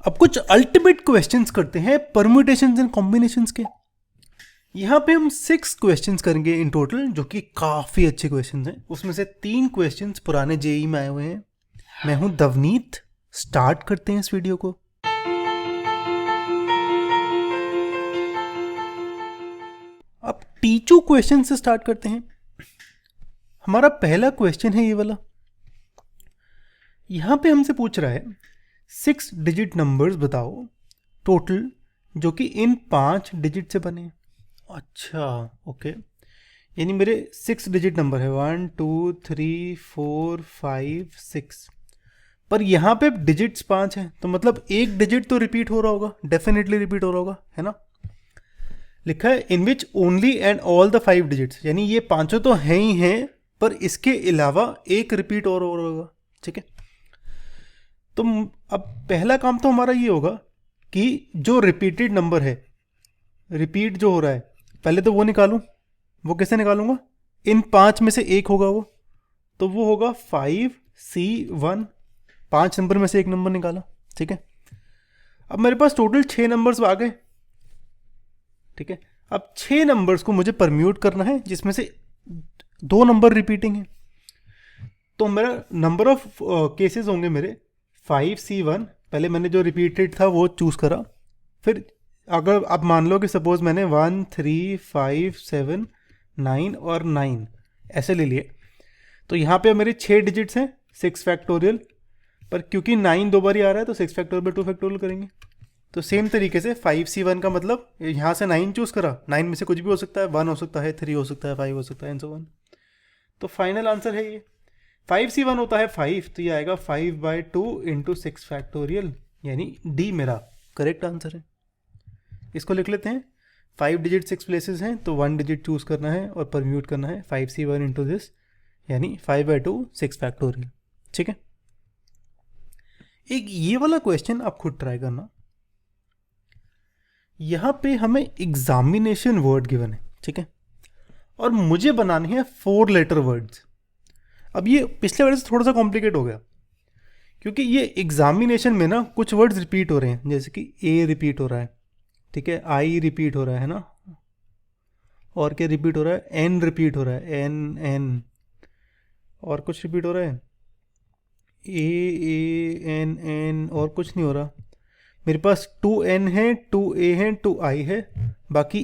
अब कुछ ultimate questions करते हैं परम्यूटेशंस एंड कॉम्बिनेशंस के। यहाँ पे हम 6 क्वेश्चंस करेंगे इन टोटल, जो कि काफ़ी अच्छे क्वेश्चंस हैं। उसमें से 3 क्वेश्चंस पुराने जेई में आए हुए हैं। मैं हूँ दवनीत। स्टार्ट करते हैं इस वीडियो को। अब टीचू क्वेश्चन से स्टार्ट करते हैं। हमारा पहला क्वेश्चन है ये वाला। यहाँ पे हमसे पूछ रहा है 6 डिजिट नंबर्स बताओ टोटल जो कि इन 5 डिजिट से बने। अच्छा, ओके, यानी मेरे 6 डिजिट नंबर है 1 2 3 4 5 6, पर यहाँ पे डिजिट्स 5 हैं, तो मतलब एक डिजिट तो रिपीट हो रहा होगा, डेफिनेटली रिपीट हो रहा होगा, है ना। लिखा है in which only and all the 5 digits, यानी ये पांचों तो हैं ही हैं, पर इसके अलावा एक रिपीट और हो रहा होगा। ठीक है, तो अब पहला काम तो हमारा ये होगा कि जो रिपीटेड नंबर है, रिपीट जो हो रहा है, पहले तो वो निकालूं। वो कैसे निकालूंगा? इन 5 में से एक होगा वो, तो वो होगा 5C1। 5 नंबर में से एक नंबर निकाला। ठीक है, अब मेरे पास टोटल 6 नंबर्स आ गए। ठीक है, अब 6 नंबर्स को मुझे परम्यूट करना है, जिसमें से 2 नंबर रिपीटिंग है। तो मेरा नंबर ऑफ केसेस होंगे मेरे 5C1। पहले मैंने जो रिपीटेड था वो चूज़ करा, फिर अगर आप मान लो कि सपोज मैंने 1 3 5 7 9 और 9 ऐसे ले लिए, तो यहाँ पे मेरे 6 डिजिट्स हैं 6 फैक्टोरियल, पर क्योंकि 9 दो बार ही आ रहा है तो 6 फैक्टोरियल 2 फैक्टोरियल करेंगे। तो सेम तरीके से 5C1 का मतलब यहाँ से 9 चूज़ करा, 9 में से कुछ भी हो सकता है, 1 हो सकता है, 3 हो सकता है, 5 हो सकता है, एंड सो ऑन। तो फाइनल आंसर है ये 5C1 होता है 5, तो ये आएगा 5/2 इंटू 6 फैक्टोरियल, यानी डी मेरा करेक्ट आंसर है। इसको लिख लेते हैं। 5 डिजिट 6 प्लेसेस हैं, तो 1 डिजिट चूज करना है और परम्यूट करना है 5C1 इंटू दिस, यानी 5/2 6 फैक्टोरियल। ठीक है, एक ये वाला क्वेश्चन आप खुद ट्राई करना। यहाँ पे हमें एग्जामिनेशन वर्ड गिवन है, ठीक है, और मुझे बनाने हैं 4 लेटर वर्ड्स। अब ये पिछले वर्ड से थोड़ा सा कॉम्प्लिकेट हो गया, क्योंकि ये एग्जामिनेशन में ना कुछ वर्ड्स रिपीट हो रहे हैं, जैसे कि ए रिपीट हो रहा है, ठीक है, आई रिपीट हो रहा है ना, और क्या रिपीट हो रहा है, एन रिपीट हो रहा है, एन एन, और कुछ रिपीट हो रहा है, ए एन एन, और कुछ नहीं हो रहा। मेरे पास 2N है, 2A है, 2I है, बाकी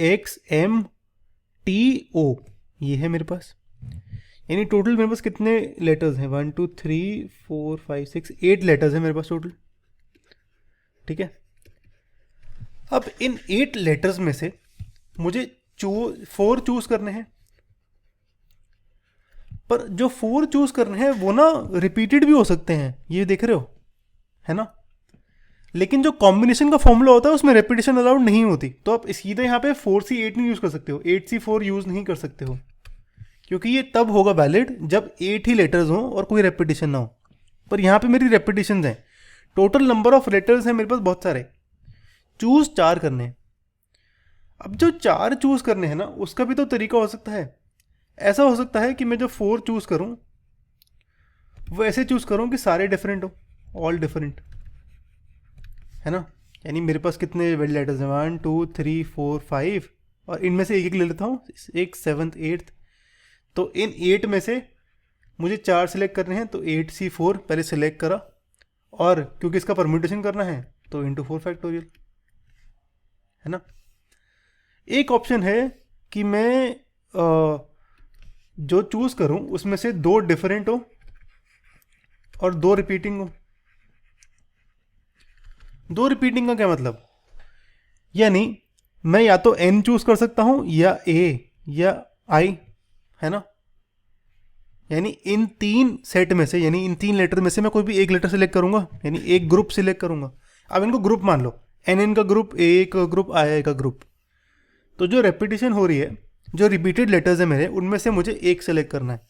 EXMTO ये है मेरे पास। यानी टोटल मेरे पास कितने लेटर्स हैं? 1 2 3 4 5 6 8 लेटर्स हैं मेरे पास टोटल। ठीक है, अब इन 8 लेटर्स में से मुझे 4 चूज करने हैं, पर जो 4 चूज करने हैं वो ना रिपीटेड भी हो सकते हैं, ये देख रहे हो, है ना। लेकिन जो कॉम्बिनेशन का फॉर्मूला होता है उसमें रेपिटेशन अलाउड नहीं होती, तो आप सीधे यहाँ पे 4C8 नहीं यूज कर सकते हो, 8C4 यूज नहीं कर सकते हो, क्योंकि ये तब होगा वैलिड जब 8 ही लेटर्स हों और कोई रेपिटेशन ना हो। पर यहाँ पे मेरी रेपिटेशन हैं, टोटल नंबर ऑफ लेटर्स हैं मेरे पास बहुत सारे, चूज 4 करने हैं। अब जो 4 चूज करने हैं ना, उसका भी तो तरीका हो सकता है। ऐसा हो सकता है कि मैं जो 4 चूज करूं वो ऐसे चूज करूं कि सारे डिफरेंट हो, ऑल डिफरेंट, है ना। यानी मेरे पास कितने लेटर्स हैं? 1 2 3 4 5, और इनमें से एक एक ले लेता हूँ, एक 7th 8th। तो इन 8 में से मुझे 4 सिलेक्ट करने हैं, तो 8C4 पहले सिलेक्ट करा, और क्योंकि इसका परम्यूटेशन करना है तो इंटू 4 फैक्टोरियल, है ना। एक ऑप्शन है कि मैं जो चूज करूं उसमें से 2 डिफरेंट हो और 2 रिपीटिंग हो। 2 रिपीटिंग का क्या मतलब? यानी मैं या तो N चूज कर सकता हूं या A या I, है ना। यानी इन 3 सेट में से, यानी इन 3 लेटर में से मैं कोई भी एक लेटर सिलेक्ट करूंगा, यानी एक ग्रुप सिलेक्ट करूंगा। अब इनको ग्रुप मान लो, NN का ग्रुप, A का ग्रुप, I का ग्रुप। तो जो रेपिटेशन हो रही है, जो रिपीटेड लेटर्स है मेरे, उनमें से मुझे एक सेलेक्ट करना है।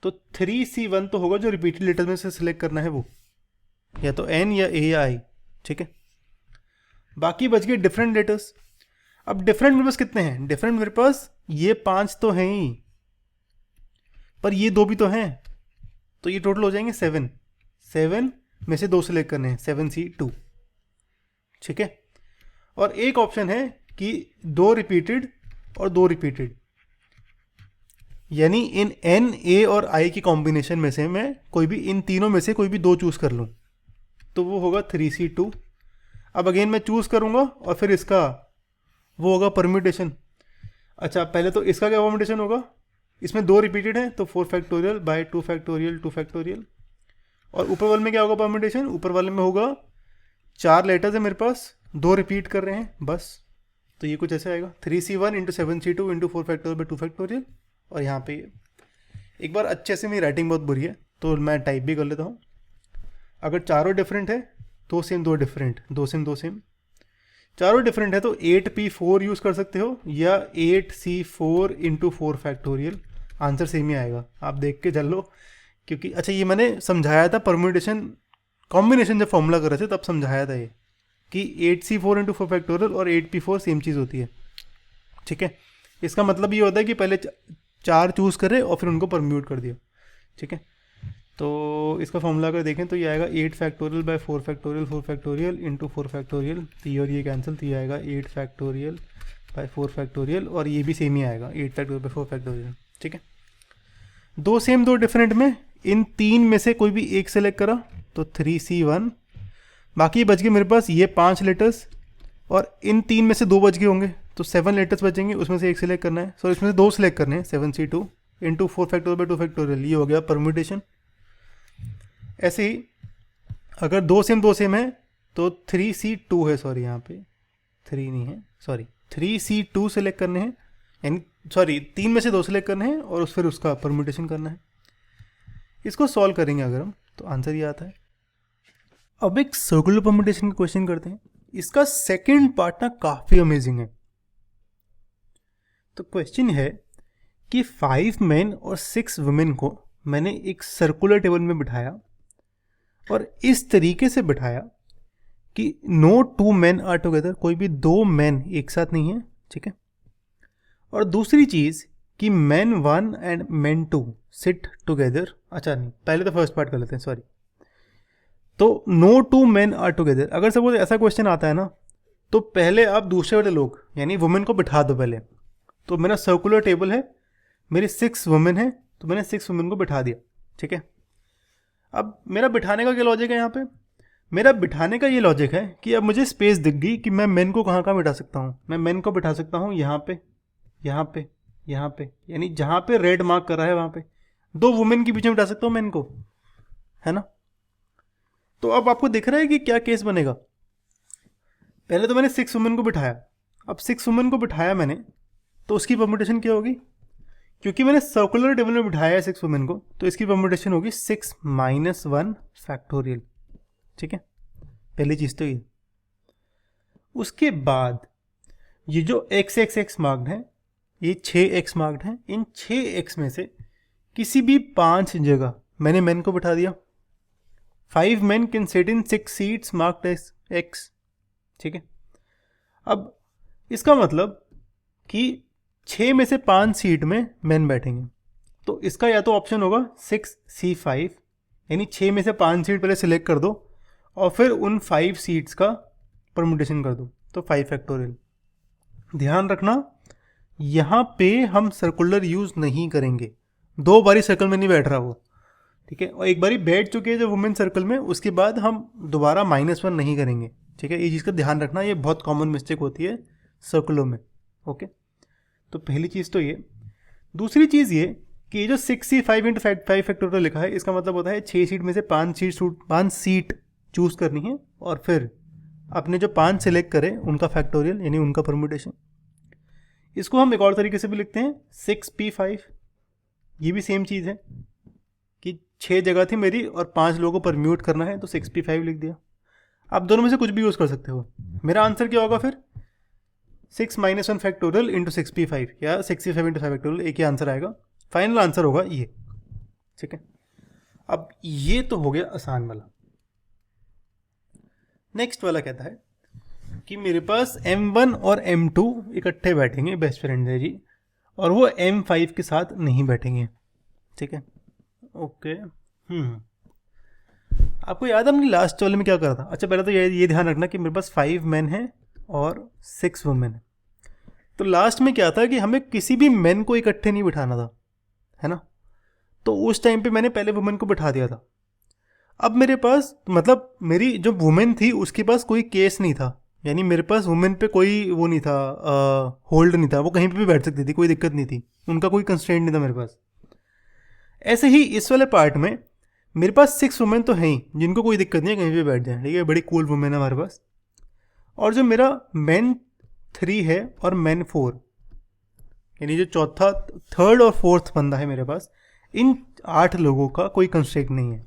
तो 3C1 तो होगा जो रिपीटेड लेटर्स में से सिलेक्ट करना है वो, या तो N या A या I। ठीक है, बाकी बच गए डिफरेंट लेटर्स। अब डिफरेंट मेरे पास कितने हैं? डिफरेंट मेरे पास ये 5 तो हैं ही, पर ये 2 भी तो हैं, तो ये टोटल हो जाएंगे 7। 7 में से 2 सिलेक्ट करने हैं, 7C2। ठीक है। और एक ऑप्शन है कि 2 रिपीटेड और 2 रिपीटेड, यानी इन n, a और i की कॉम्बिनेशन में से मैं कोई भी इन तीनों में से कोई भी 2 चूज़ कर लूँ, तो वो होगा 3c2। अब अगेन मैं चूज़ करूँगा और फिर इसका वो होगा परम्यूटेशन। अच्छा, पहले तो इसका क्या परम्यूटेशन होगा, इसमें 2 रिपीटेड है तो 4 फैक्टोरियल बाय 2 फैक्टोरियल 2 फैक्टोरियल। और ऊपर वाले में क्या होगा परम्यूटेशन, ऊपर वाले में होगा 4 लेटर्स है मेरे पास, 2 रिपीट कर रहे हैं बस, तो ये कुछ ऐसे आएगा 3c1 into 7c2 into 4 factorial by 2 factorial. और यहाँ पे एक बार अच्छे से, मेरी राइटिंग बहुत बुरी है तो मैं टाइप भी कर लेता हूँ। अगर चारों डिफरेंट है, 2 सेम 2 डिफरेंट, 2 सेम 2 सेम, चारों डिफरेंट है तो 8p4 यूज़ कर सकते हो या 8c4 into 4 factorial, answer same ही आएगा, आप देख के चल लो। क्योंकि अच्छा, ये मैंने समझाया था परम्यूटेशन कॉम्बिनेशन जब फॉर्मूला कर रहे थे तब समझाया था ये कि 8c4 इंटू 4 फैक्टोरियल और 8p4 सेम चीज़ होती है, ठीक है। इसका मतलब ये होता है कि पहले 4 चूज़ करें और फिर उनको परम्यूट कर दिया, ठीक है। तो इसका फॉर्मूला अगर देखें तो ये आएगा 8 factorial by 4 factorial 4 factorial into 4 factorial, तो ये और ये कैंसिल, तो ये आएगा 8 फैक्टोरियल बाय 4 फैक्टोरियल, और ये भी सेम ही आएगा 8 फैक्टोरियल बाय 4 फैक्टोरियल, ठीक है। 2 सेम 2 डिफरेंट में इन 3 में से कोई भी एक सेलेक्ट करा तो 3c1, बाकी बच गए मेरे पास ये 5 लेटर्स, और इन 3 में से 2 बच गए होंगे तो 7 लेटर्स बचेंगे, उसमें से एक सेलेक्ट करना है, इसमें से 2 सेलेक्ट करने हैं, 7c2 into 4 factorial by 2 factorial, ये हो गया परम्यूटेशन। ऐसे ही अगर 2 सेम है तो 3c2 है, सॉरी यहाँ पे 3 नहीं है, सॉरी 3c2 सेलेक्ट करने हैं, यानी सॉरी 3 में से 2 सेलेक्ट करने हैं और फिर उसका परम्यूटेशन करना है। इसको सॉल्व करेंगे अगर हम तो आंसर ये आता है। अब एक सर्कुलर परम्यूटेशन का क्वेश्चन करते हैं, इसका सेकंड पार्ट ना काफ़ी अमेजिंग है। तो क्वेश्चन है कि 5 मेन और 6 वुमेन को मैंने एक सर्कुलर टेबल में बिठाया और इस तरीके से बिठाया कि नो 2 मेन आर टुगेदर, कोई भी 2 मेन एक साथ नहीं है, ठीक है। और दूसरी चीज़ कि main 1 and main 2 sit together, अच्छा नहीं, पहले तो फर्स्ट पार्ट कर लेते हैं, सॉरी। तो नो 2 मेन आर टुगेदर, अगर सपोज ऐसा क्वेश्चन आता है ना तो पहले आप दूसरे वाले लोग यानी वुमेन को बिठा दो पहले। तो मेरा सर्कुलर टेबल है, मेरी 6 वुमेन है तो मैंने 6 वुमेन को बिठा दिया, ठीक है। अब मेरा बिठाने का क्या लॉजिक है यहाँ पे, मेरा बिठाने का ये लॉजिक है कि अब मुझे स्पेस दिख गई कि मैं मेन को कहाँ कहाँ बिठा सकता हूँ। मैं मेन को बिठा सकता हूँ यहाँ पे, यहाँ पे, यहाँ पे, यानी जहाँ पे रेड मार्क कर रहा है वहाँ पे 2 वुमेन के बीच में बिठा सकता हूँ मेन को, है ना। तो अब आपको दिख रहा है कि क्या केस बनेगा। पहले तो मैंने 6 वुमेन को बिठाया, अब 6 वुमेन को बिठाया मैंने तो उसकी परम्यूटेशन क्या होगी, क्योंकि मैंने सर्कुलर टेबल में बिठाया है 6 वुमेन को तो इसकी परम्यूटेशन होगी 6 माइनस 1 फैक्टोरियल, ठीक है। पहली चीज़ तो ये। उसके बाद ये जो x मार्क्ड है, ये 6x मार्क्ड है, इन 6x में से किसी भी 5 जगह मैंने मेन को बिठा दिया। 5 men can sit in 6 seats marked as x, ठीक है। अब इसका मतलब कि 6 में से 5 सीट में मेन बैठेंगे, तो इसका या तो ऑप्शन होगा 6c5, यानी 6 में से 5 सीट पहले सिलेक्ट कर दो और फिर उन 5 सीट्स का परम्यूटेशन कर दो, तो 5 फैक्टोरियल। ध्यान रखना यहाँ पे हम सर्कुलर यूज़ नहीं करेंगे, 2 बारी सर्कल में नहीं बैठ रहा वो, ठीक है। और एक बारी बैठ चुके हैं जो वुमेन सर्कल में, उसके बाद हम दोबारा -1 नहीं करेंगे, ठीक है। ये चीज़ का ध्यान रखना, ये बहुत कॉमन मिस्टेक होती है सर्कुलर में, ओके। तो पहली चीज़ तो ये। दूसरी चीज़ ये कि ये जो 6c5 इंटू 5 फैक्टोरियल लिखा है, इसका मतलब होता है 6 सीट में से 5 सीट चूज़ करनी है और फिर अपने जो 5 सिलेक्ट करें उनका फैक्टोरियल यानी उनका परम्यूटेशन। इसको हम एक और तरीके से भी लिखते हैं 6p5, ये भी सेम चीज़ है कि 6 जगह थी मेरी और 5 लोगों को परम्यूट करना है तो 6p5 लिख दिया। आप दोनों में से कुछ भी यूज़ कर सकते हो। मेरा आंसर क्या होगा फिर 6 माइनस 1 फैक्टोरियल इंटू 6p5 या 6p5 इंटू 5 फैक्टोरियल, एक ही आंसर आएगा। फाइनल आंसर होगा ये, ठीक है। अब ये तो हो गया आसान वाला। नेक्स्ट वाला कहता है कि मेरे पास m1 और m2 इकट्ठे बैठेंगे, बेस्ट फ्रेंड है जी, और वो m5 के साथ नहीं बैठेंगे, ठीक है, ओके। आपको याद है हमने लास्ट वाले में क्या करा था? अच्छा, पहले तो ये ध्यान रखना कि मेरे पास 5 मैन हैं और 6 वुमेन है। तो लास्ट में क्या था कि हमें किसी भी मैन को इकट्ठे नहीं बिठाना था, है ना? तो उस टाइम पे मैंने पहले वुमेन को बिठा दिया था। अब मेरे पास, मतलब मेरी जो वुमेन थी उसके पास कोई केस नहीं था, यानी मेरे पास वुमेन पे कोई वो नहीं था, होल्ड नहीं था, वो कहीं पे भी बैठ सकती थी, कोई दिक्कत नहीं थी, उनका कोई कंस्ट्रेंट नहीं था मेरे पास। ऐसे ही इस वाले पार्ट में मेरे पास 6 वुमेन तो हैं ही जिनको कोई दिक्कत नहीं है, कहीं पे बैठ जाए, ठीक है, बड़ी कूल वुमेन है हमारे पास। और जो मेरा मैन 3 है और मैन 4, यानी जो चौथा, थर्ड और फोर्थ बंदा है मेरे पास, इन 8 लोगों का कोई कंस्ट्रेंट नहीं है।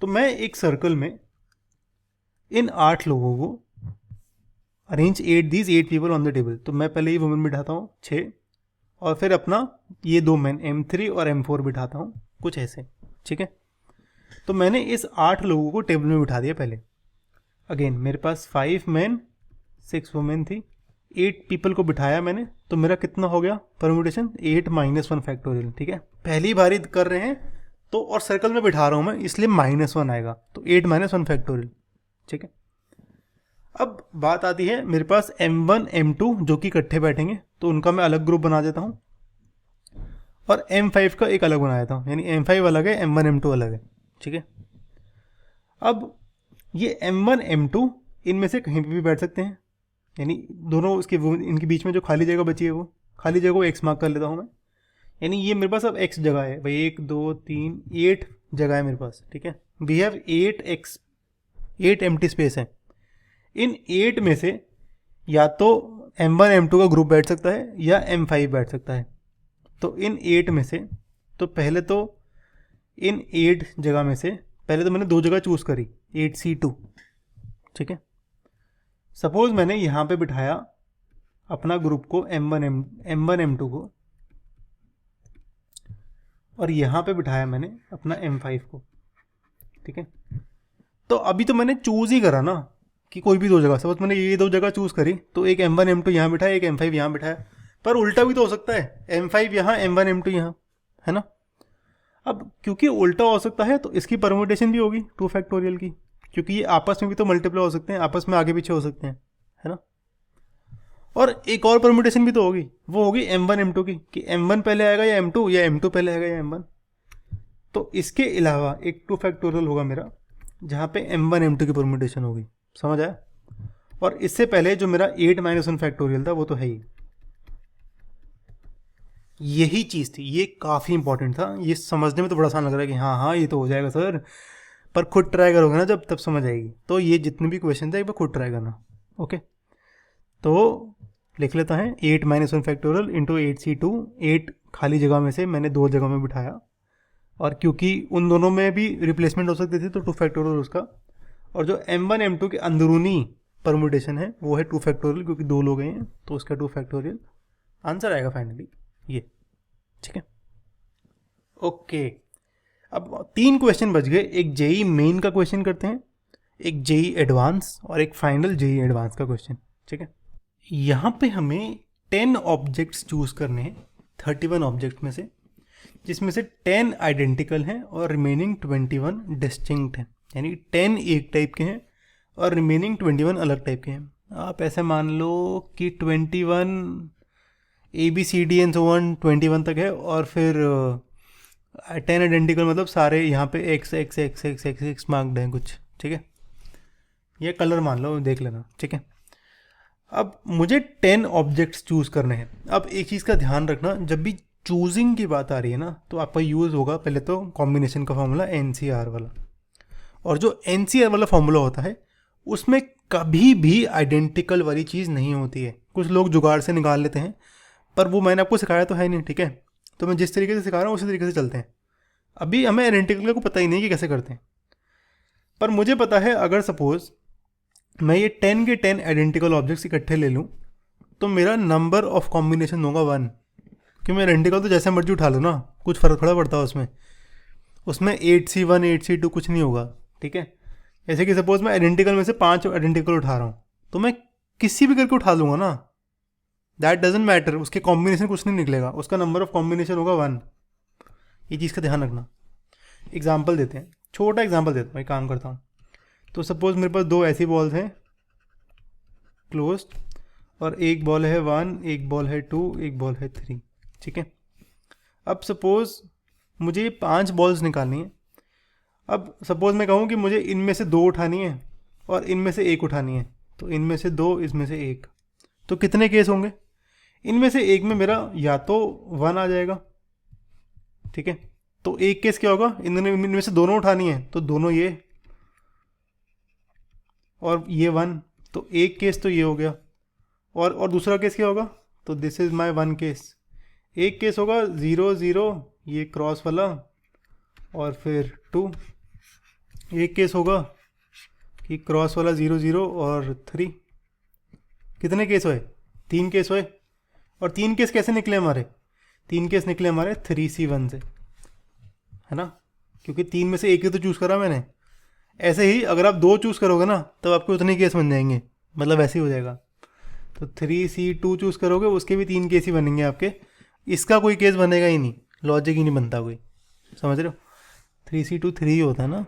तो मैं एक सर्कल में इन 8 लोगों को arrange 8 people on the table. तो मैं पहले ही वुमेन बिठाता हूँ 6, और फिर अपना ये 2 मैन M3 और M4 बिठाता हूँ, कुछ ऐसे, ठीक है। तो मैंने इस 8 लोगों को टेबल में बिठा दिया पहले। अगेन मेरे पास 5 मैन 6 वुमेन थी, 8 पीपल को बिठाया मैंने, तो मेरा कितना हो गया परम्यूटेशन? 8 - 1 फैक्टोरियल, ठीक है। पहली बारी कर रहे हैं तो, और सर्कल में बिठा रहा हूँ मैं, इसलिए -1 आएगा, तो 8 - 1 फैक्टोरियल, ठीक है। अब बात आती है मेरे पास M1 M2 जो कि इकट्ठे बैठेंगे, तो उनका मैं अलग ग्रुप बना देता हूँ, और M5 का एक अलग बना देता हूँ, यानी M5 अलग है, M1 M2 अलग है, ठीक है। अब ये M1 M2 इनमें से कहीं पर भी बैठ सकते हैं, यानी दोनों उसके इनके बीच में जो खाली जगह बची है, वो खाली जगह को X मार्क कर लेता हूँ मैं, यानी ये मेरे पास अब X जगह है भाई, 1 2 3 8 जगह है मेरे पास, ठीक है। वी हैव 8 एम्प्टी स्पेस है। इन 8 में से या तो M1 M2 का ग्रुप बैठ सकता है या M5 बैठ सकता है। तो इन 8 में से, तो पहले तो इन 8 जगह में से पहले तो मैंने 2 जगह चूज़ करी, 8C2, ठीक है। सपोज मैंने यहाँ पे बिठाया अपना ग्रुप को M1 M2 को, और यहाँ पे बिठाया मैंने अपना M5 को, ठीक है। तो अभी तो मैंने चूज़ ही करा ना कि कोई भी 2 जगह, सपोज मैंने ये 2 जगह चूज़ करी, तो एक M1 M2 यहाँ बिठाया, एक M5 यहाँ बिठाया, पर उल्टा भी तो हो सकता है, M5 यहाँ M1 M2 यहाँ, है ना। अब क्योंकि उल्टा हो सकता है तो इसकी परम्यूटेशन भी होगी 2 फैक्टोरियल की, क्योंकि ये आपस में भी तो मल्टीप्लाई हो सकते हैं, आपस में आगे पीछे हो सकते हैं, है ना। और एक और परम्यूटेशन भी तो होगी, वो होगी M1 M2 की, कि M1 पहले आएगा या M2, या M2 पहले आएगा या M1। तो इसके अलावा एक 2 फैक्टोरियल होगा मेरा, जहाँ पे M1 M2 की परम्यूटेशन होगी, समझ आया। और इससे पहले जो मेरा 8 - 1 फैक्टोरियल था वो तो है ही, यही चीज़ थी, ये काफ़ी इंपॉर्टेंट था। ये समझने में तो बड़ा आसान लग रहा है कि हाँ हाँ ये तो हो जाएगा सर, पर खुद ट्राई करोगे ना जब, तब समझ आएगी। तो ये जितने भी क्वेश्चन थे एक बार खुद ट्राई करना, ओके। तो लिख लेता है 8 - 1 फैक्टोरियल इंटू 8C2, 8 खाली जगह में से मैंने 2 जगह में बिठाया, और क्योंकि उन दोनों में भी रिप्लेसमेंट हो सकती थी तो 2 फैक्टोरियल उसका, और जो M1 M2 के अंदरूनी परम्यूटेशन है वो है 2 फैक्टोरियल, क्योंकि 2 लोग हैं तो उसका 2 फैक्टोरियल आंसर आएगा फाइनली ये, ठीक है। ओके, अब 3 क्वेश्चन बच गए, एक जेई मेन का क्वेश्चन करते हैं, एक जेई एडवांस, और एक फाइनल जेई एडवांस का क्वेश्चन, ठीक है। यहाँ पे हमें 10 ऑब्जेक्ट्स चूज़ करने हैं 31 ऑब्जेक्ट में से, जिसमें से 10 आइडेंटिकल हैं और रिमेनिंग 21 डिस्टिंक्ट हैं, यानी 10 एक टाइप के हैं और रिमेनिंग 21 अलग टाइप के हैं। आप ऐसे मान लो कि 21 ABCD and so on 21 तक है, और फिर 10 आइडेंटिकल मतलब सारे यहाँ पे X X X X X X marked हैं कुछ, ठीक है। ये कलर मान लो, देख लेना, ठीक है। अब मुझे 10 ऑब्जेक्ट्स चूज़ करने हैं। अब एक चीज़ का ध्यान रखना, जब भी चूजिंग की बात आ रही है ना, तो आपका यूज़ होगा पहले तो कॉम्बिनेशन का फॉर्मूला NCR वाला, और जो NCR वाला फॉर्मूला होता है उसमें कभी भी आइडेंटिकल वाली चीज़ नहीं होती है। कुछ लोग जुगाड़ से निकाल लेते हैं, पर वो मैंने आपको सिखाया तो है नहीं, ठीक है। तो मैं जिस तरीके से सिखा रहा हूँ उसी तरीके से चलते हैं। अभी हमें आइडेंटिकल को पता ही नहीं कि कैसे करते हैं, पर मुझे पता है अगर सपोज मैं ये 10 के 10 आइडेंटिकल ऑब्जेक्ट्स इकट्ठे ले लूँ तो मेरा नंबर ऑफ कॉम्बिनेशन होगा 1, कि मैं आइडेंटिकल तो जैसे मर्जी उठा लूँ ना, कुछ फ़र्क थोड़ा पड़ता है उसमें 8C1 8C2 कुछ नहीं होगा, ठीक है। जैसे कि सपोज मैं आइडेंटिकल में से 5 आइडेंटिकल उठा रहा हूँ, तो मैं किसी भी करके उठा लूँगा ना, दैट डजेंट मैटर, उसके कॉम्बिनेशन कुछ नहीं निकलेगा, उसका नंबर ऑफ कॉम्बिनेशन होगा 1। ये चीज़ का ध्यान रखना। एग्जाम्पल देते हैं, छोटा एग्जांपल देता हूँ, एक काम करता हूँ। तो सपोज मेरे पास दो ऐसी बॉल्स हैं क्लोज्ड, और एक बॉल है 1, एक बॉल है 2, एक बॉल है 3, ठीक है। अब सपोज मुझे ये 5 बॉल्स निकालनी है। अब सपोज मैं कहूँ कि मुझे इनमें से 2 उठानी है और इनमें से 1 उठानी है, तो इनमें से 2, इसमें से 1, तो कितने केस होंगे? इनमें से एक में मेरा या तो 1 आ जाएगा, ठीक है, तो एक केस क्या होगा, इनमें से दोनों उठानी है तो दोनों ये, और ये 1, तो एक केस तो ये हो गया। और दूसरा केस क्या होगा, तो दिस इज माय 1 केस। एक केस होगा 0 0, ये क्रॉस वाला, और फिर 2। एक केस होगा कि क्रॉस वाला 0 0 और 3। कितने केस हुए? 3 केस हुए। और 3 केस कैसे निकले हमारे? 3 केस निकले हमारे 3C1 से, है ना, क्योंकि 3 में से एक ही तो चूज़ करा मैंने। ऐसे ही अगर आप 2 चूज़ करोगे ना तब आपके उतने केस बन जाएंगे, मतलब ऐसे ही हो जाएगा। तो 3C2 चूज़ करोगे, उसके भी 3 केस ही बनेंगे आपके, इसका कोई केस बनेगा ही नहीं, लॉजिक ही नहीं बनता कोई, समझ रहे हो। 3C2 3 होता है ना,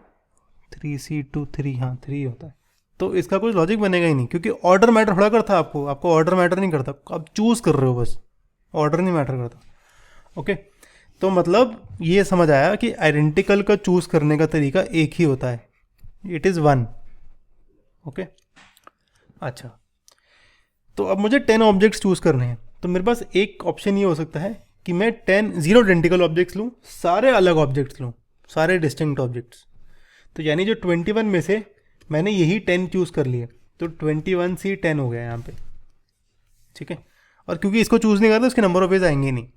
3C2 3, हाँ 3 होता है, तो इसका कोई लॉजिक बनेगा ही नहीं, क्योंकि ऑर्डर मैटर थोड़ा करता आपको ऑर्डर मैटर नहीं करता, आप चूज़ कर रहे हो बस, ऑर्डर नहीं मैटर करता। ओके, तो मतलब ये समझ आया कि आइडेंटिकल का चूज़ करने का तरीका एक ही होता है, इट इज़ 1। ओके, अच्छा, तो अब मुझे 10 ऑब्जेक्ट्स चूज़ करने हैं, तो मेरे पास एक ऑप्शन ये हो सकता है कि मैं 0 आइडेंटिकल ऑब्जेक्ट्स लूँ, सारे अलग ऑब्जेक्ट्स लूँ, सारे डिस्टिंक्ट ऑब्जेक्ट्स। तो यानी जो 21 में से मैंने यही 10 चूज़ कर लिए, तो 21C 10 हो गया यहाँ पे, ठीक है। और क्योंकि इसको चूज़ नहीं करता उसके नंबर ऑफ वेज आएंगे ही नहीं।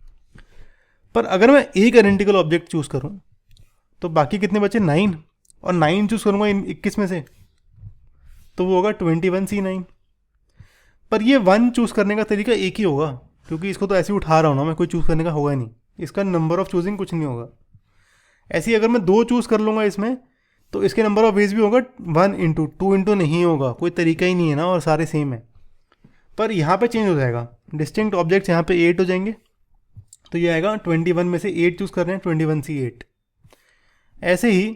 पर अगर मैं एक आइडेंटिकल ऑब्जेक्ट चूज़ करूँ तो बाकी कितने बचे? 9, और 9 चूज़ करूँगा इन 21 में से, तो वो होगा 21C 9। पर ये 1 चूज़ करने का तरीका एक ही होगा, क्योंकि इसको तो ऐसे ही उठा रहा हूँ ना मैं, कोई चूज़ करने का होगा ही नहीं, इसका नंबर ऑफ चूजिंग कुछ नहीं होगा। ऐसे ही अगर मैं 2 चूज़ कर लूँगा इसमें, तो इसके नंबर ऑफ वेज भी होगा 1 इंटू 2 इंटू नहीं होगा, कोई तरीका ही नहीं है ना, और सारे सेम है। पर यहाँ पे चेंज हो जाएगा, डिस्टिंक्ट ऑब्जेक्ट्स यहाँ पे 8 हो जाएंगे, तो ये आएगा 21 में से 8 चूज़ कर रहे हैं, 21C 8। ऐसे ही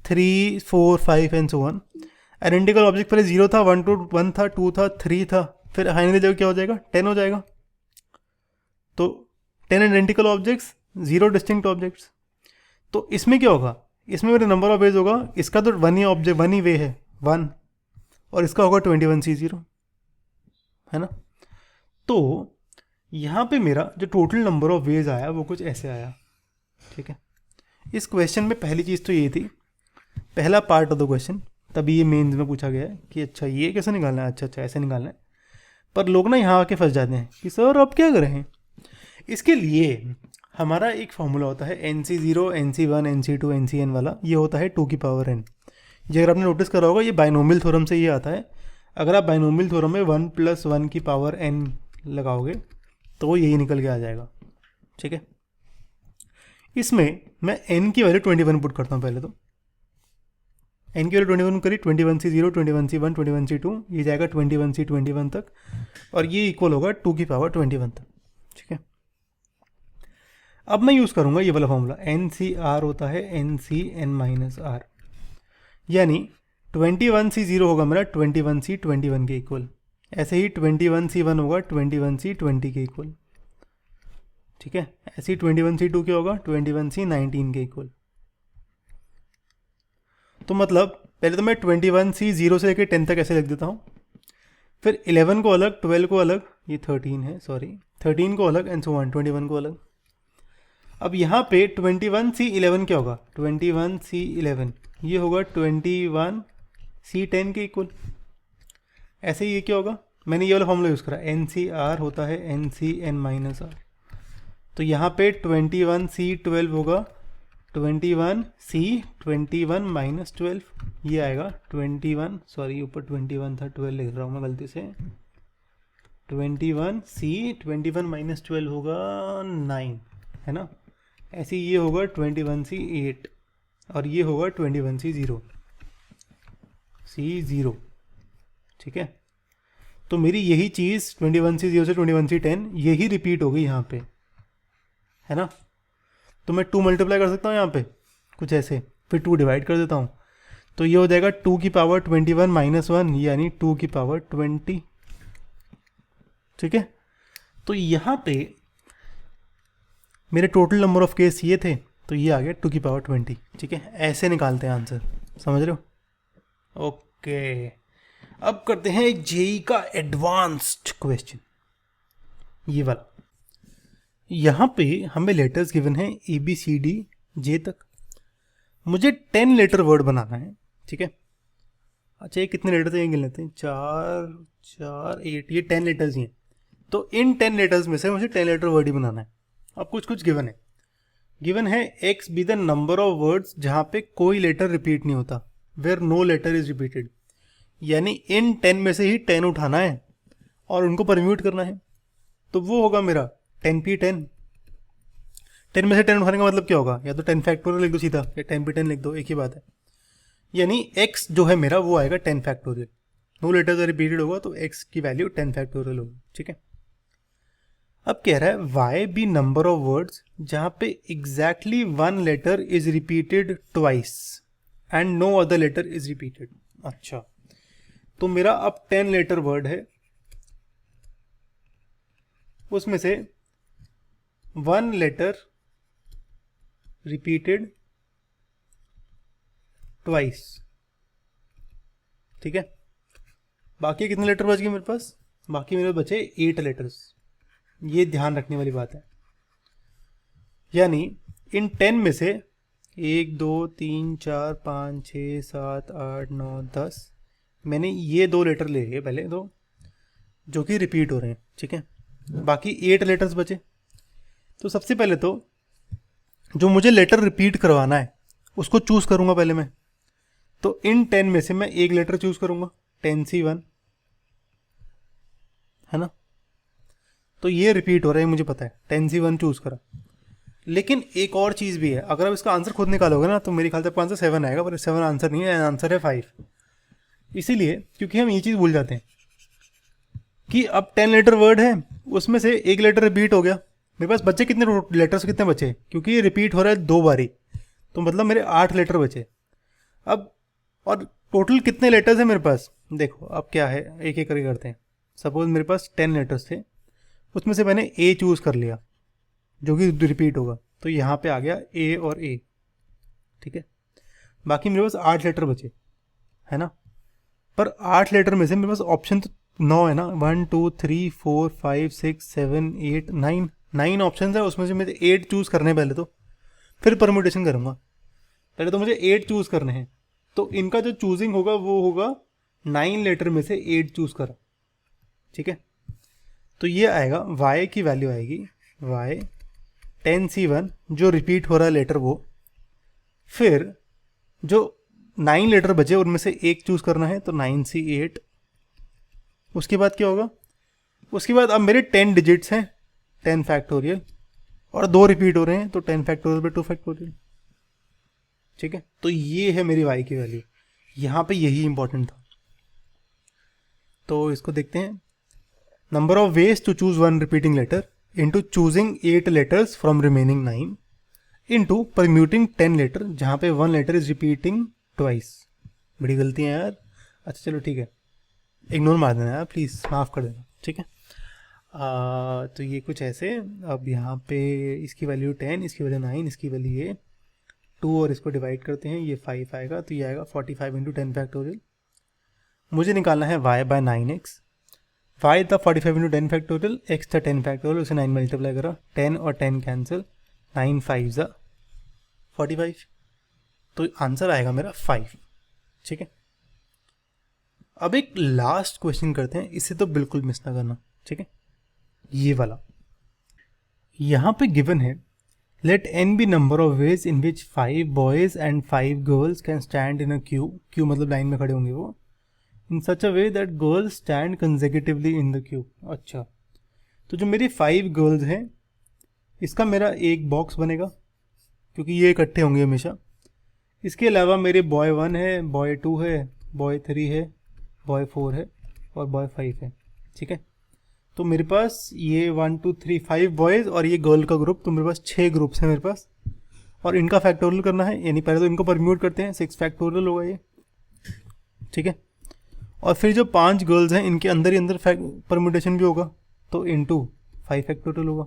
3 4 5 and so one. Identical object पहले 0 था, 1 था, 2 था, 3 था, फिर फाइनली जब क्या हो जाएगा 10 हो जाएगा। तो 10 आइडेंटिकल ऑब्जेक्ट्स, 0 डिस्टिंक्ट ऑब्जेक्ट्स। तो इसमें क्या होगा, इसमें मेरा नंबर ऑफ वेज होगा, इसका तो 1 ही ऑब्जेक्ट 1 ही वे है 1, और इसका होगा 21C 0, है ना। तो यहाँ पे मेरा जो टोटल नंबर ऑफ वेज आया वो कुछ ऐसे आया, ठीक है। इस क्वेश्चन में पहली चीज़ तो ये थी, पहला पार्ट ऑफ द क्वेश्चन, तभी ये मेंस में पूछा गया है कि अच्छा ये कैसे निकालना है, अच्छा ऐसे निकालना है। पर लोग ना यहाँ आके फंस जाते हैं कि सर अब क्या करें। इसके लिए हमारा एक फॉर्मूला होता है NC0 NC1 NC2 NCN वाला, ये होता है 2 की पावर n। ये अगर आपने नोटिस करा होगा, ये बाइनोमियल थ्योरम से ये आता है। अगर आप बाइनोमियल थ्योरम में 1 + 1 की पावर n लगाओगे तो वो यही निकल के आ जाएगा, ठीक है। इसमें मैं n की वैल्यू 21 पुट करता हूँ पहले, तो n की वैल्यू 21 करी, 21C 0 21C 1 21C 2, ये जाएगा 21C 21 तक, और ये इक्वल होगा 2 की पावर 21 तक, ठीक है। अब मैं यूज़ करूँगा ये वाला फॉर्मूला, NCR होता है NCn-R, यानी 21C 0 होगा मेरा 21C 21 के इक्वल, ऐसे ही 21C 1 होगा 21C 20 के इक्वल, ठीक है। ऐसे ही 21C 2 क्या होगा 21C 19 के इक्वल। तो मतलब पहले तो मैं 21C 0 से लेकर 10 तक ऐसे लिख देता हूँ, फिर 11 को अलग, 12 को अलग, ये 13 है सॉरी, 13 को अलग, एंड सो ऑन 21 को अलग। अब यहाँ पे 21C 11 क्या होगा, 21C 11 ये होगा 21C 10 के इक्वल। ऐसे ही ये क्या होगा, मैंने ये वाला फॉर्मूला यूज़ करा, NCR होता है NCn-R, तो यहाँ पे 21C 12 होगा 21C 21 - 12, ये आएगा 21, सॉरी ऊपर 21 था 12 लिख रहा हूँ मैं गलती से, 21C 21 - 12 होगा 9, है ना। ऐसे ये होगा 21C 8, और ये होगा 21C 0 C0, ठीक है। तो मेरी यही चीज़ 21C 0 से 21C 10 यही रिपीट होगी यहाँ पे, है ना। तो मैं 2 मल्टीप्लाई कर सकता हूँ यहाँ पे कुछ ऐसे, फिर 2 डिवाइड कर देता हूँ, तो ये हो जाएगा 2 की पावर 21 माइनस 1 यानी 2 की पावर 20। ठीक है, तो यहाँ पे मेरे टोटल नंबर ऑफ केस ये थे, तो ये आ गया 2 की पावर 20। ठीक है, ऐसे निकालते हैं आंसर, समझ रहे हो? ओके, अब करते हैं एक जेई का एडवांस्ड क्वेश्चन, ये वाला। यहाँ पे हमें लेटर्स गिवन है ABCD जे तक, मुझे 10 लेटर वर्ड बनाना है। ठीक है, अच्छा ये कितने लेटर थे ये गिन लेते हैं, 4 4 8, ये 10 लेटर्स ही हैं। तो इन 10 लेटर्स में से मुझे 10 लेटर वर्ड ही बनाना है। अब कुछ कुछ गिवन है X be the number of words जहाँ पे कोई लेटर रिपीट नहीं होता, where no letter is repeated. यानी इन 10 में से ही 10 उठाना है और उनको परम्यूट करना है, तो वो होगा मेरा 10p10। 10 में से 10 उठाने का मतलब क्या होगा, या तो 10 फैक्टोरियल लिख दो सीधा, या 10p10 लिख दो, एक ही बात है। यानी x जो है मेरा वो आएगा 10 फैक्टोरियल। नो लेटर रिपीटेड होगा तो x की वैल्यू 10 फैक्टोरियल होगी। ठीक है, अब कह रहा है y be number of words जहाँ पे exactly 1 letter is repeated twice and no other letter is repeated. अच्छा, तो मेरा अब 10 लेटर वर्ड है, उसमें से 1 लेटर रिपीटेड ट्वाइस। ठीक है, बाकी कितने लेटर बच गए मेरे पास, बाकी मेरे बचे 8 लेटर्स। ये ध्यान रखने वाली बात है, यानी इन 10 में से 1 2 3 4 5 6 7 8 9 10 मैंने ये 2 लेटर ले लिए पहले दो, जो कि रिपीट हो रहे हैं। ठीक है, बाकी 8 लेटर्स बचे। तो सबसे पहले तो जो मुझे लेटर रिपीट करवाना है उसको चूज करूंगा पहले मैं। तो इन 10 में से मैं एक लेटर चूज करूंगा, 10C1 है ना, तो ये रिपीट हो रहा है मुझे पता है, 10C1 चूज करा। लेकिन एक और चीज भी है, अगर आप इसका आंसर खुद निकालोगे ना तो मेरे ख्याल से आपका आंसर 7 आएगा, पर 7 आंसर नहीं है, आंसर है 5। इसीलिए क्योंकि हम ये चीज भूल जाते हैं कि अब 10 लेटर वर्ड है, उसमें से एक लेटर रिपीट हो गया। मेरे पास बच्चे कितने लेटर्स कितने बचे, क्योंकि ये रिपीट हो रहा है 2 बारी, तो मतलब मेरे 8 लेटर बचे। अब और टोटल कितने लेटर्स हैं मेरे पास, देखो अब क्या है, एक एक करके करते हैं। सपोज मेरे पास 10 लेटर्स थे, उसमें से मैंने ए चूज कर लिया जो कि रिपीट होगा, तो यहाँ पे आ गया ए और ए। ठीक है, बाकी मेरे पास 8 लेटर बचे है ना, पर 8 लेटर में से मेरे पास ऑप्शन तो 9 है ना, 1 2 3 4 5 6 7 8 9 ऑप्शन है, उसमें से मुझे 8 चूज करने हैं पहले तो, फिर परम्यूटेशन करूंगा। पहले तो मुझे 8 चूज करने हैं, तो इनका जो चूजिंग होगा वो होगा 9 लेटर में से 8 चूज करा। ठीक है, तो ये आएगा y की वैल्यू आएगी y 10C1 जो रिपीट हो रहा है लेटर वो, फिर जो 9 लेटर बचे उनमें से एक चूज करना है, तो 9C8। उसके बाद क्या होगा, उसके बाद अब मेरे 10 डिजिट्स हैं 10 फैक्टोरियल, और 2 रिपीट हो रहे हैं, तो 10 फैक्टोरियल पे 2 फैक्टोरियल। ठीक है, तो ये है मेरी y की वैल्यू, यहाँ पे यही इंपॉर्टेंट था। तो इसको देखते हैं, number of ways to choose 1 repeating letter into choosing 8 letters from remaining 9 into permuting 10 letter जहाँ पे 1 लेटर इज रिपीटिंग ट्वाइस। बड़ी गलती है यार। अच्छा चलो ठीक है, इग्नोर मार देना यार प्लीज़, माफ़ कर देना। ठीक है, तो ये कुछ ऐसे। अब यहाँ पे इसकी वैल्यू 10, इसकी वैल्यू 9, इसकी वैल्यू ये 2, और इसको डिवाइड करते हैं, ये 5 आएगा, तो ये आएगा 45 इंटू 10 फैक्टोरियल। मुझे निकालना है y बाय 9x। y था 45 इंटू 10 फैक्टोरियल, x था 10 फैक्टोरियल, उसे 9 मल्टीप्लाई करा, 10 और 10 कैंसिल, 9 5 45, तो आंसर आएगा मेरा 5। ठीक है, अब एक लास्ट क्वेश्चन करते हैं, इसे तो बिल्कुल मिस ना करना। ठीक है, ये वाला यहाँ पे गिवन है, let n be number of ways in which 5 boys and 5 girls can stand in a queue मतलब लाइन में खड़े होंगे वो, in such a way that girls stand consecutively in the queue. अच्छा, तो जो मेरी 5 गर्ल्स हैं इसका मेरा एक बॉक्स बनेगा, क्योंकि ये इकट्ठे होंगे हमेशा। इसके अलावा मेरे बॉय 1 है, बॉय 2 है, बॉय 3 है, बॉय 4 है और बॉय 5 है। ठीक है, तो मेरे पास ये 1 2 3 5 बॉयज़ और ये गर्ल का ग्रुप, तो मेरे पास 6 ग्रुप्स हैं मेरे पास। और इनका फैक्टोरियल करना है, यानी पहले तो इनको परम्यूट करते हैं, 6 फैक्टोरियल होगा ये, ठीक है। और फिर जो 5 गर्ल्स हैं इनके अंदर ही अंदर परम्यूटेशन भी होगा, तो इनटू 5 फैक्टोरियल होगा,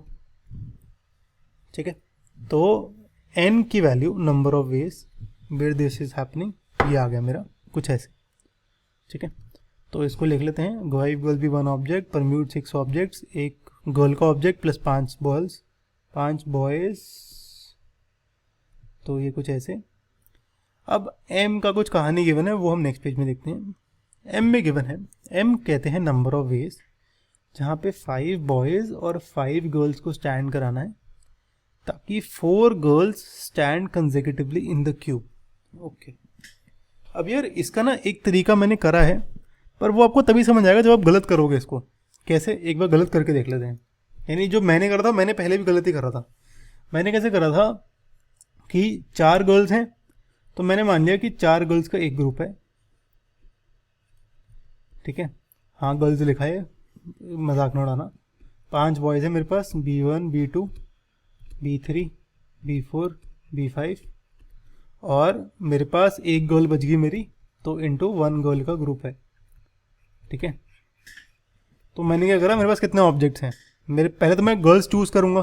ठीक है। तो n की value number of ways where this is happening, ये आ गया मेरा कुछ ऐसे, ठीक है। तो इसको लिख लेते हैं, 5 गर्ल्स भी 1 ऑब्जेक्ट, परम्यूट 6 ऑब्जेक्ट्स, एक गर्ल का ऑब्जेक्ट प्लस 5 बॉयज, 5 बॉयज, तो ये कुछ ऐसे। अब m का कुछ कहानी गिवन है, वो हम नेक्स्ट पेज में देखते हैं। m में गिवन है, m कहते हैं नंबर ऑफ वेज जहाँ पे 5 बॉयज और 5 गर्ल्स को स्टैंड कराना है ताकि 4 girls stand consecutively in the cube. Okay, अब यार इसका ना एक तरीका मैंने करा है, पर वो आपको तभी समझ आएगा जब आप गलत करोगे इसको। कैसे, एक बार गलत करके देख लेते हैं। यानी जो मैंने करा था, मैंने पहले भी गलत ही करा था। मैंने कैसे करा था कि 4 गर्ल्स हैं, तो मैंने मान लिया कि 4 गर्ल्स का एक ग्रुप है, ठीक है। हाँ, गर्ल्स लिखा है, मजाक न उड़ाना। 5 बॉयज़ है मेरे पास, B1 B2 B3 B4 B5, और मेरे पास एक गर्ल बच गई मेरी, तो इंटू 1 गर्ल का ग्रुप है, ठीक है। तो मैंने क्या करा, मेरे पास कितने ऑब्जेक्ट्स हैं, मेरे पहले तो मैं गर्ल्स चूज़ करूँगा,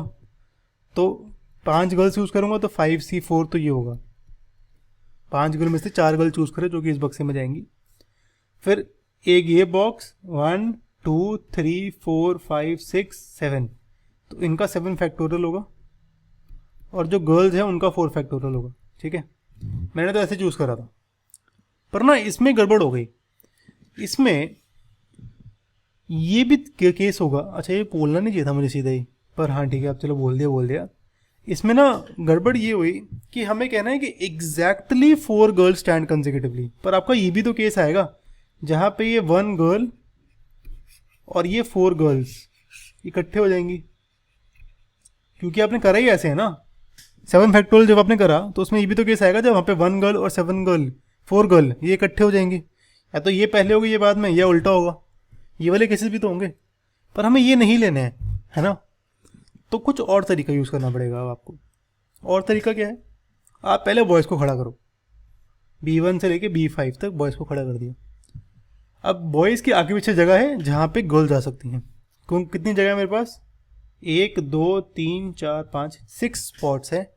तो 5 गर्ल्स चूज़ करूँगा तो 5C4, तो ये होगा 5 गर्ल में से 4 गर्ल चूज़ करें जो कि इस बक्से में जाएंगी। फिर एक ये बॉक्स 1 2 3 4 5 6 7, तो इनका 7 फैक्टोरियल होगा, और जो गर्ल्स हैं उनका 4 फैक्टोरियल होगा, ठीक है। मैंने तो ऐसे चूज़ करा था, पर ना इसमें गड़बड़ हो गई। इसमें ये भी केस होगा, अच्छा ये बोलना नहीं चाहिए था मुझे सीधा ही, पर हाँ ठीक है, अब चलो बोल दिया। इसमें ना गड़बड़ ये हुई कि हमें कहना है कि एग्जैक्टली 4 गर्ल्स स्टैंड कंसेक्यूटिवली, पर आपका ये भी तो केस आएगा जहाँ पे ये 1 गर्ल और ये 4 गर्ल्स इकट्ठे हो जाएंगी, क्योंकि आपने करा ही ऐसे है ना। 7 फैक्टोरियल जब आपने करा तो उसमें ये भी तो केस आएगा जब वहाँ पे 1 गर्ल और 4 गर्ल ये इकट्ठे हो जाएंगे, या तो ये पहले होगी ये बाद में, या उल्टा होगा। ये वाले केसेस भी तो होंगे, पर हमें ये नहीं लेने हैं, है ना। तो कुछ और तरीका यूज़ करना पड़ेगा अब आपको। और तरीका क्या है, आप पहले बॉयज़ को खड़ा करो, B1 से लेके B5 तक बॉयज़ को खड़ा कर दिया। अब बॉयज़ की आगे पीछे जगह है जहाँ पे गर्ल्स जा सकती हैं। कितनी जगह है मेरे पास, 1 2 3 4 5 6 स्पॉट्स है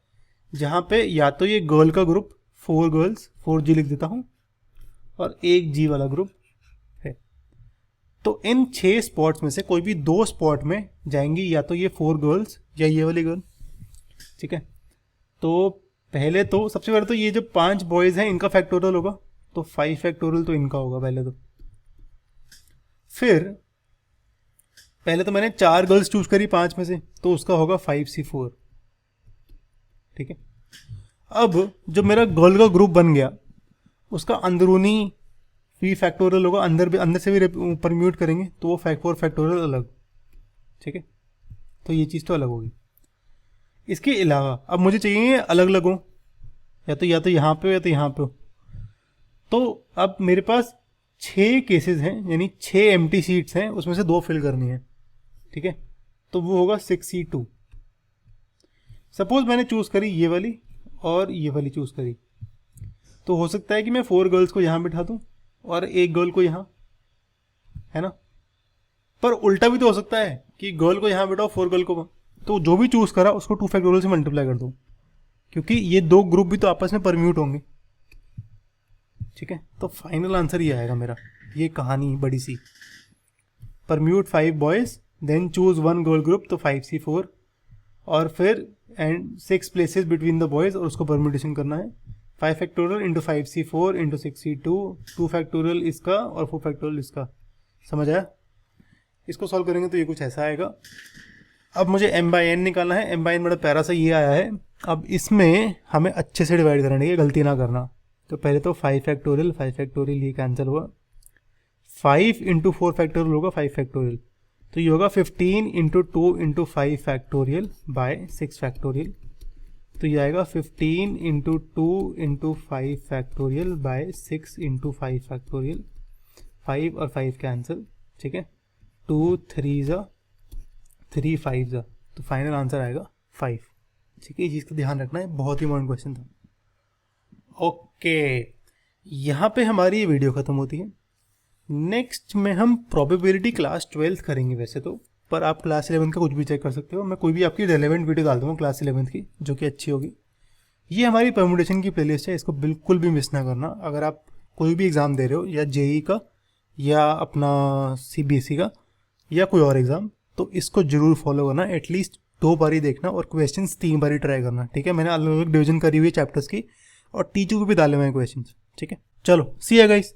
जहाँ पे या तो ये गर्ल का ग्रुप 4 गर्ल्स 4G लिख देता हूँ, और एक G वाला ग्रुप है। तो इन 6 स्पॉट्स में से कोई भी 2 स्पॉट में जाएंगी, या तो ये 4 गर्ल्स या ये वाली गर्ल, ठीक है। तो पहले तो सबसे पहले तो ये जो 5 बॉयज़ हैं इनका फैक्टोरियल होगा, तो 5 फैक्टोरियल तो इनका होगा पहले तो। फिर पहले तो मैंने 4 गर्ल्स चूज करी 5 में से, तो उसका होगा 5C4, ठीक है। अब जो मेरा गर्ल का ग्रुप बन गया उसका अंदरूनी फी फैक्टोरियल होगा, अंदर से भी परम्यूट करेंगे तो वो 4 फैक्टोरियल अलग, ठीक है। तो ये चीज़ तो अलग होगी। इसके अलावा अब मुझे चाहिए अलग अलग हो, या तो यहाँ पे हो या तो यहाँ पे हो। तो अब मेरे पास 6 केसेस हैं, यानी 6 एम्प्टी सीट्स हैं, उसमें से 2 फिल करनी है, ठीक है। तो वो होगा 6C2। सपोज मैंने चूज़ करी ये वाली और ये वाली चूज़ करी, तो हो सकता है कि मैं 4 गर्ल्स को यहाँ बिठा दूँ और एक गर्ल को यहाँ, है ना। पर उल्टा भी तो हो सकता है कि गर्ल को यहाँ बिठाओ 4 गर्ल को, तो जो भी चूज़ करा उसको 2 फैक्टोरियल से मल्टीप्लाई कर दो, क्योंकि ये 2 ग्रुप भी तो आपस में परम्यूट होंगे, ठीक है। तो फाइनल आंसर ये आएगा मेरा, ये कहानी बड़ी सी। Permute 5 boys, then choose 1 girl group, तो 5C4, और फिर and 6 places between the boys, और उसको परम्यूटेशन करना है। 5 factorial into 5C4 into 6C2, 2 factorial इसका और 4 फैक्टोरियल इसका। समझ आया? इसको सॉल्व करेंगे तो ये कुछ ऐसा आएगा। अब मुझे m/n निकालना है। m/n बड़ा प्यारा सा ये आया है। अब इसमें हमें अच्छे से डिवाइड करना है, गलती ना करना। तो पहले तो 5 फैक्टोरियल ये कैंसिल हुआ। 5 इंटू 4 फैक्टोरियल होगा 5 फैक्टोरियल, तो ये होगा 15 into 2 into 5 factorial by 6 factorial. तो ये आएगा 15 into 2 into 5 factorial by 6 into 5 factorial. 5 और 5 कैंसिल, ठीक है। 2 3 ज़ा 3 5 ज़ा, तो फाइनल आंसर आएगा 5। ठीक है, ये चीज़ का ध्यान रखना है, बहुत ही इंपॉर्टेंट क्वेश्चन था। ओके, यहाँ पे हमारी ये वीडियो ख़त्म होती है। नेक्स्ट में हम प्रोबेबिलिटी क्लास 12th करेंगे वैसे तो, पर आप क्लास 11th का कुछ भी चेक कर सकते हो। मैं कोई भी आपकी रेलेवेंट वीडियो डाल दूँगा क्लास 11th की, जो कि अच्छी होगी। ये हमारी परमुटेशन की प्लेलिस्ट है, इसको बिल्कुल भी मिस ना करना। अगर आप कोई भी एग्ज़ाम दे रहे हो, या जेई का या अपना सीबीएसई का या कोई और एग्ज़ाम, तो इसको ज़रूर फॉलो करना। एटलीस्ट 2 बार ही देखना और क्वेश्चंस 3 बार ही ट्राई करना। ठीक है, मैंने अलग अलग डिवीजन करी हुई है चैप्टर्स की और टीचर को भी डाले हुए हैं क्वेश्चंस। ठीक है, चलो सी यू गाइस।